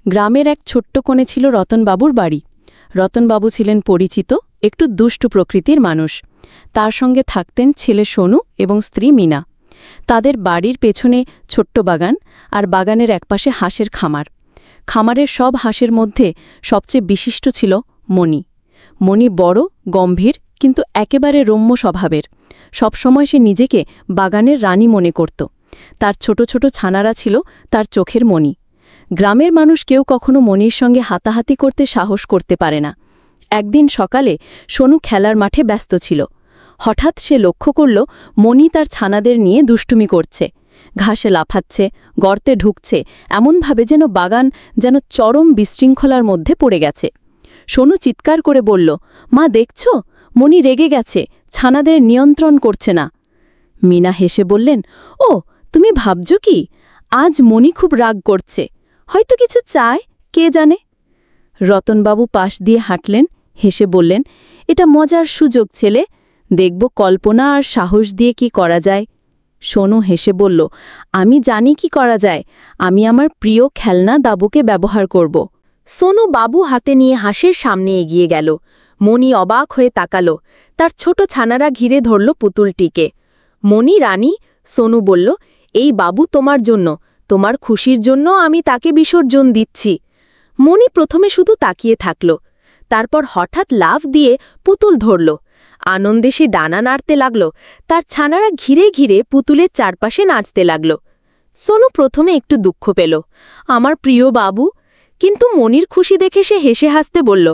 গ্রামের এক ছোট্ট কোণে ছিল রতনবাবুর বাড়ি। রতনবাবু ছিলেন পরিচিত, একটু দুষ্টু প্রকৃতির মানুষ। তার সঙ্গে থাকতেন ছেলে সোনু এবং স্ত্রী মিনা। তাদের বাড়ির পেছনে ছোট্ট বাগান, আর বাগানের একপাশে হাঁসের খামার। খামারের সব হাঁসের মধ্যে সবচেয়ে বিশিষ্ট ছিল মণি। মণি বড়, গম্ভীর, কিন্তু একেবারে রম্য স্বভাবের। সবসময় সে নিজেকে বাগানের রানী মনে করত। তার ছোট ছোট ছানারা ছিল তার চোখের মণি। গ্রামের মানুষ কেউ কখনো মণির সঙ্গে হাতাহাতি করতে সাহস করতে পারে না। একদিন সকালে সোনু খেলার মাঠে ব্যস্ত ছিল। হঠাৎ সে লক্ষ্য করল মণি তার ছানাদের নিয়ে দুষ্টুমি করছে, ঘাসে লাফাচ্ছে, গর্তে ঢুকছে, এমনভাবে যেন বাগান যেন চরম বিশৃঙ্খলার মধ্যে পড়ে গেছে। সোনু চিৎকার করে বলল, মা দেখছ, মণি রেগে গেছে, ছানাদের নিয়ন্ত্রণ করছে না। মিনা হেসে বললেন, ও তুমি ভাবছ কি, আজ মণি খুব রাগ করছে, হয়তো কিছু চায়, কে জানে। রতনবাবু পাশ দিয়ে হাঁটলেন, হেসে বললেন, এটা মজার সুযোগ ছেলে, দেখব কল্পনা আর সাহস দিয়ে কি করা যায়। সোনু হেসে বলল, আমি জানি কি করা যায়, আমি আমার প্রিয় খেলনা দাবুকে ব্যবহার করব। সোনু বাবু হাতে নিয়ে হাঁসের সামনে এগিয়ে গেল। মণি অবাক হয়ে তাকাল, তার ছোট ছানারা ঘিরে ধরল পুতুলটিকে। মণি রানী, সোনু বলল, এই বাবু তোমার জন্য, তোমার খুশির জন্য আমি তাকে বিসর্জন দিচ্ছি। মণি প্রথমে শুধু তাকিয়ে থাকল, তারপর হঠাৎ লাফ দিয়ে পুতুল ধরল। আনন্দে সে ডানা নাড়তে লাগল, তার ছানারা ঘিরে ঘিরে পুতুলের চারপাশে নাচতে লাগল। সোনু প্রথমে একটু দুঃখ পেল, আমার প্রিয় বাবু, কিন্তু মণির খুশি দেখে সে হেসে হাসতে বলল,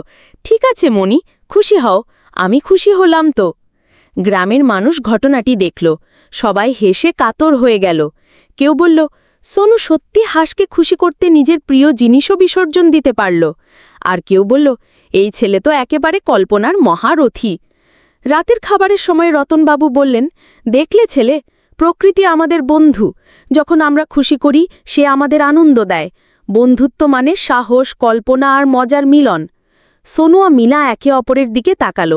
ঠিক আছে মণি, খুশি হও, আমি খুশি হলাম তো। গ্রামের মানুষ ঘটনাটি দেখল, সবাই হেসে কাতর হয়ে গেল। কেউ বলল, সোনু সত্যি হাঁসকে খুশি করতে নিজের প্রিয় জিনিসও বিসর্জন দিতে পারল। আর কেউ বলল, এই ছেলে তো একেবারে কল্পনার মহারথী। রাতের খাবারের সময় রতনবাবু বললেন, দেখলে ছেলে, প্রকৃতি আমাদের বন্ধু, যখন আমরা খুশি করি সে আমাদের আনন্দ দেয়। বন্ধুত্ব মানে সাহস, কল্পনা আর মজার মিলন। সোনু ও মিনা একে অপরের দিকে তাকাল।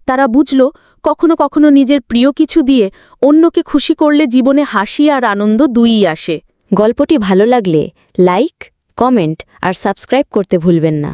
তারা বুঝল, কখনো কখনো নিজের প্রিয় কিছু দিয়ে অন্যকে খুশি করলে জীবনে হাসি আর আনন্দ দুইই আসে। গল্পটি ভালো লাগলে লাইক, কমেন্ট আর সাবস্ক্রাইব করতে ভুলবেন না।